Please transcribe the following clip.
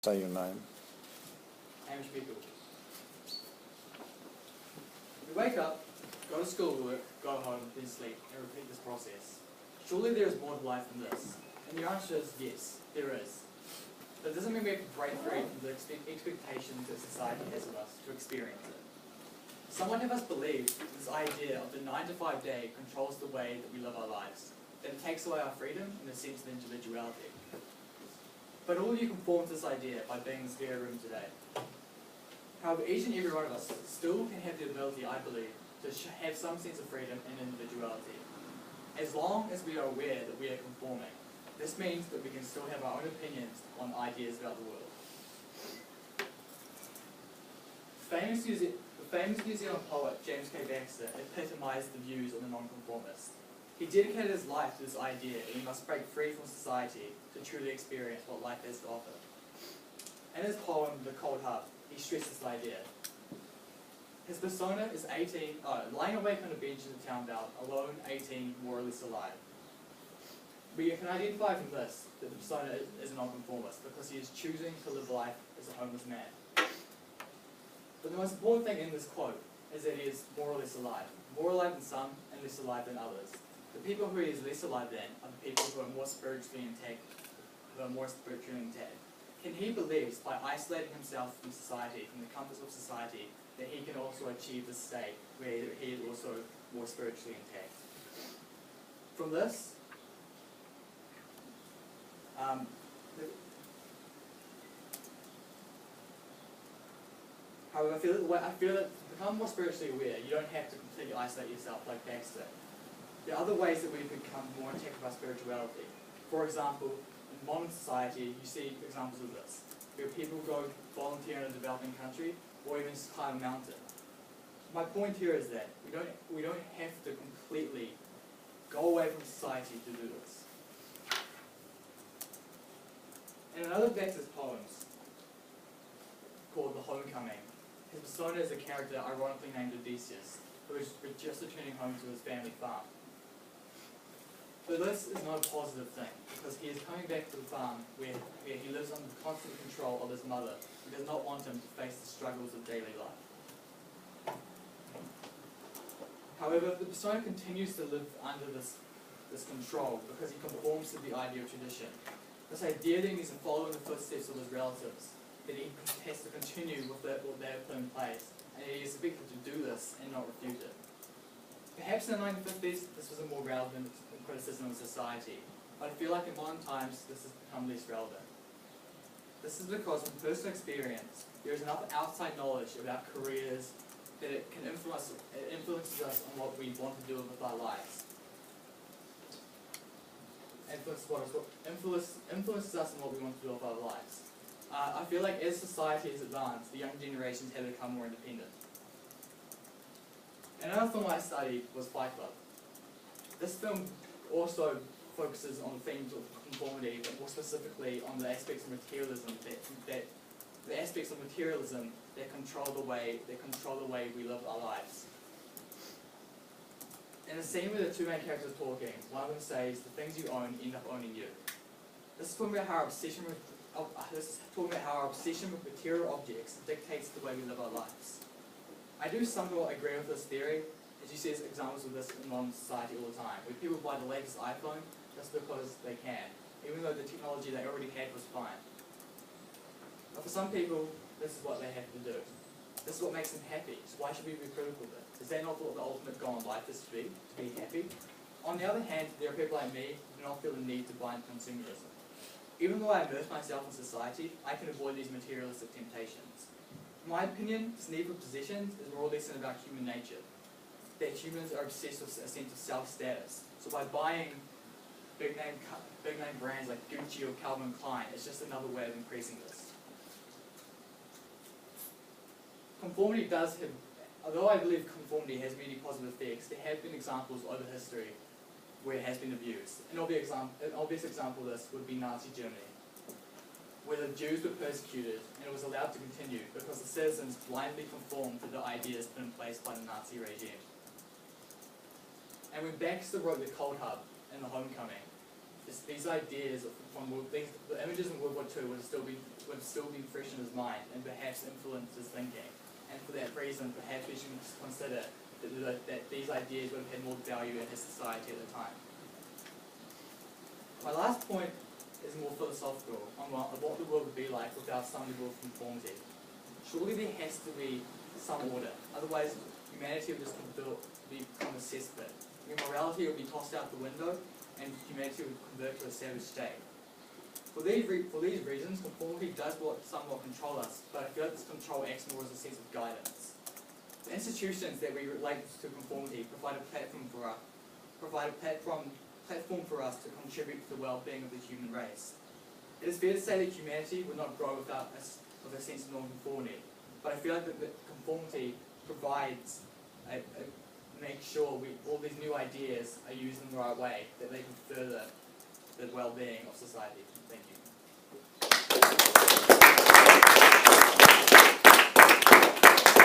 Say your name. Hamish people. We wake up, go to school, work, go home, then sleep, and repeat this process. Surely there is more to life than this. And the answer is yes, there is. But it doesn't mean we have to break free from the expectations that society has of us to experience it. Someone have us believe this idea of the 9-to-5 day controls the way that we live our lives, that it takes away our freedom and a sense of individuality. But all you conform to this idea by being in this very room today. However, each and every one of us still can have the ability, I believe, to have some sense of freedom and individuality. As long as we are aware that we are conforming, this means that we can still have our own opinions on ideas about the world. The famous New Zealand poet James K. Baxter epitomised the views of the nonconformist. He dedicated his life to this idea that we must break free from society to truly experience what life has to offer. In his poem, The Cold Hub, he stressed this idea. His persona is lying awake on a bench in the town belt, alone, 18, more or less alive. We can identify from this that the persona is a nonconformist because he is choosing to live life as a homeless man. But the most important thing in this quote is that he is more or less alive. More alive than some and less alive than others. The people who he is less alive than are the people who are more spiritually intact. And he believes by isolating himself from society, from the comforts of society, that he can also achieve this state where he is also more spiritually intact. From this, however, I feel that to become more spiritually aware, you don't have to completely isolate yourself like Baxter. There are other ways that we become more in touch with our spirituality. For example, in modern society, you see examples of this, where people go volunteer in a developing country, or even climb a mountain. My point here is that we don't have to completely go away from society to do this. In another of Baxter's poems, called The Homecoming, his persona is a character ironically named Odysseus, who is just returning home to his family farm. But this is not a positive thing, because he is coming back to the farm where he lives under the constant control of his mother, who does not want him to face the struggles of daily life. However, the persona continues to live under this control because he conforms to the idea of tradition. This idea that he needs to follow in the footsteps of his relatives, that he has to continue with what they have put in place, and he is expected to do this and not refute it. Perhaps in the 1950s, this was a more relevant criticism of society, but I feel like in modern times, this has become less relevant. This is because from personal experience, there is enough outside knowledge about careers that it influences us on what we want to do with our lives. Influences us on what we want to do with our lives. I feel like as society has advanced, the young generations have become more independent. Another film I studied was Fight Club. This film also focuses on the themes of conformity, but more specifically on the aspects of materialism that control the way we live our lives. In the scene where the two main characters are talking, one of them says, "The things you own end up owning you." This is talking about how our obsession with material objects dictates the way we live our lives. I do somewhat agree with this theory, as you see examples of this in modern society all the time, where people buy the latest iPhone just because they can, even though the technology they already had was fine. But for some people, this is what they have to do. This is what makes them happy, so why should we be critical of it? Is that not what the ultimate goal in life is to be happy? On the other hand, there are people like me who do not feel the need to buy consumerism. Even though I immerse myself in society, I can avoid these materialistic temptations. In my opinion, this need for possessions is more or less about human nature. That humans are obsessed with a sense of self-status. So by buying big name brands like Gucci or Calvin Klein, it's just another way of increasing this. Conformity does have, although I believe conformity has many positive effects, there have been examples over history where it has been abused. An obvious example of this would be Nazi Germany, where the Jews were persecuted and it was allowed to continue because the citizens blindly conformed to the ideas put in place by the Nazi regime. And when Baxter wrote The Cold Hub and The Homecoming, these ideas from the images in World War II would have still been fresh in his mind and perhaps influenced his thinking. And for that reason, perhaps we should consider that these ideas would have had more value in his society at the time. My last point is more philosophical on what the world would be like without some level of conformity. Surely there has to be some order, otherwise humanity would just become a cesspit. Morality would be tossed out the window, and humanity would convert to a savage state. For these reasons, conformity does somewhat control us, but I feel like this control acts more as a sense of guidance. The institutions that we relate to conformity provide a platform for us to contribute to the well-being of the human race. It is fair to say that humanity would not grow without a sense of non-conformity, but I feel like that conformity provides make sure all these new ideas are used in the right way, that they can further the well-being of society.